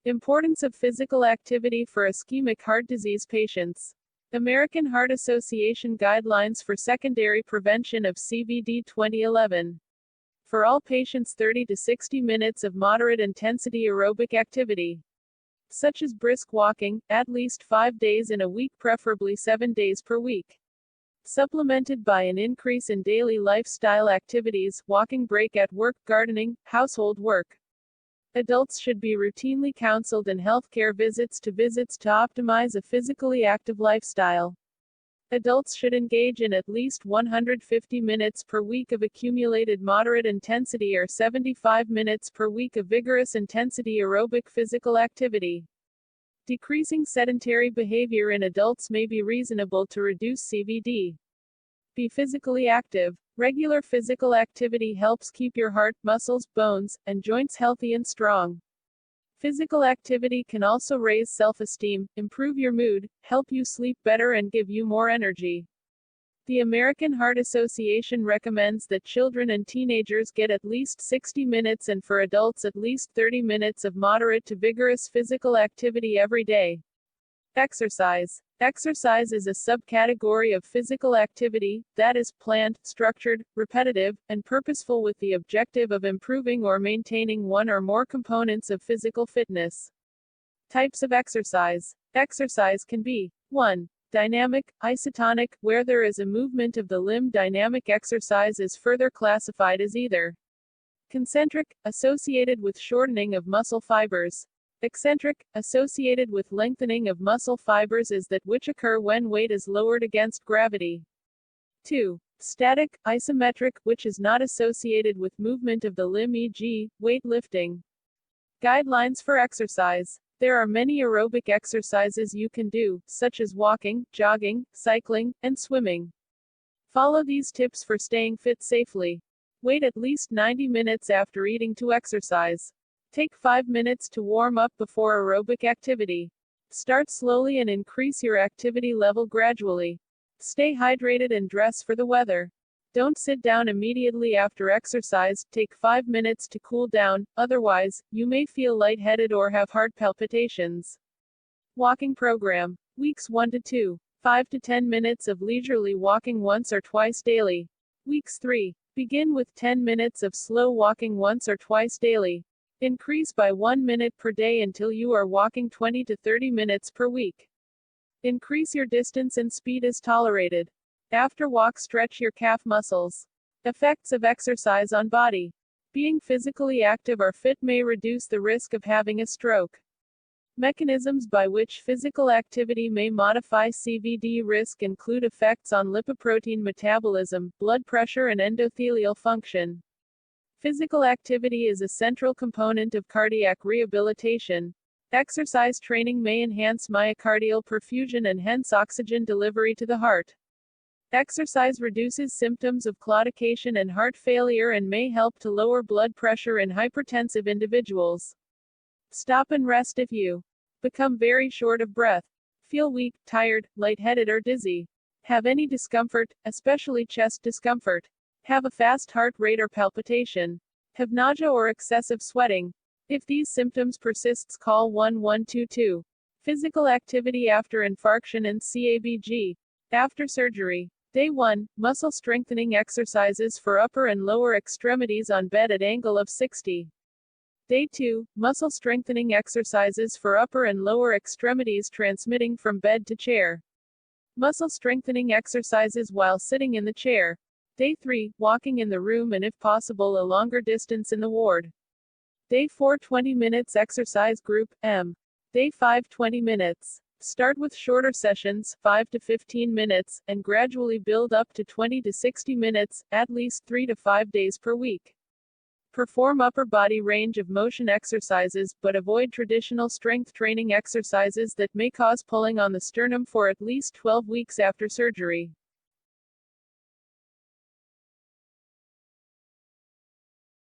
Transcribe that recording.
Importance of physical activity for ischemic heart disease patients. American Heart Association Guidelines for Secondary Prevention of CVD 2011. For all patients, 30 to 60 minutes of moderate intensity aerobic activity, such as brisk walking, at least 5 days in a week, preferably 7 days per week, supplemented by an increase in daily lifestyle activities, walking break at work, gardening, household work. Adults should be routinely counseled and healthcare visits to optimize a physically active lifestyle. Adults should engage in at least 150 minutes per week of accumulated moderate intensity or 75 minutes per week of vigorous intensity aerobic physical activity. Decreasing sedentary behavior in adults may be reasonable to reduce CVD. Be physically active. Regular physical activity helps keep your heart, muscles, bones, and joints healthy and strong. Physical activity can also raise self-esteem, improve your mood, help you sleep better, and give you more energy. The American Heart Association recommends that children and teenagers get at least 60 minutes and for adults at least 30 minutes of moderate to vigorous physical activity every day. Exercise. Exercise is a subcategory of physical activity that is planned, structured, repetitive, and purposeful with the objective of improving or maintaining one or more components of physical fitness. Types of exercise. Exercise can be 1. Dynamic, isotonic, where there is a movement of the limb. Dynamic exercise is further classified as either concentric, associated with shortening of muscle fibers. Eccentric, associated with lengthening of muscle fibers, is that which occur when weight is lowered against gravity. 2. Static, isometric, which is not associated with movement of the limb, e.g., weight lifting. Guidelines for exercise. There are many aerobic exercises you can do, such as walking, jogging, cycling, and swimming. Follow these tips for staying fit safely. Wait at least 90 minutes after eating to exercise. Take 5 minutes to warm up before aerobic activity. Start slowly and increase your activity level gradually. Stay hydrated and dress for the weather. Don't sit down immediately after exercise, take 5 minutes to cool down, otherwise, you may feel lightheaded or have heart palpitations. Walking program. Weeks 1 to 2. 5 to 10 minutes of leisurely walking once or twice daily. Weeks 3. Begin with 10 minutes of slow walking once or twice daily. Increase by 1 minute per day until you are walking 20 to 30 minutes per week. Increase your distance and speed as tolerated. After walk, stretch your calf muscles. Effects of exercise on body. Being physically active or fit may reduce the risk of having a stroke. Mechanisms by which physical activity may modify CVD risk include effects on lipoprotein metabolism, blood pressure, and endothelial function. Physical activity is a central component of cardiac rehabilitation. Exercise training may enhance myocardial perfusion and hence oxygen delivery to the heart. Exercise reduces symptoms of claudication and heart failure and may help to lower blood pressure in hypertensive individuals. Stop and rest if you become very short of breath, feel weak, tired, lightheaded, or dizzy, have any discomfort, especially chest discomfort, have a fast heart rate or palpitation, have nausea or excessive sweating. If these symptoms persists, call 1122. Physical activity after infarction and CABG. After surgery. Day 1, muscle strengthening exercises for upper and lower extremities on bed at angle of 60. Day 2, muscle strengthening exercises for upper and lower extremities transmitting from bed to chair. Muscle strengthening exercises while sitting in the chair. Day 3, walking in the room and if possible a longer distance in the ward. Day 4, 20 minutes exercise group, M. Day 5, 20 minutes. Start with shorter sessions, 5 to 15 minutes, and gradually build up to 20 to 60 minutes, at least 3 to 5 days per week. Perform upper body range of motion exercises, but avoid traditional strength training exercises that may cause pulling on the sternum for at least 12 weeks after surgery.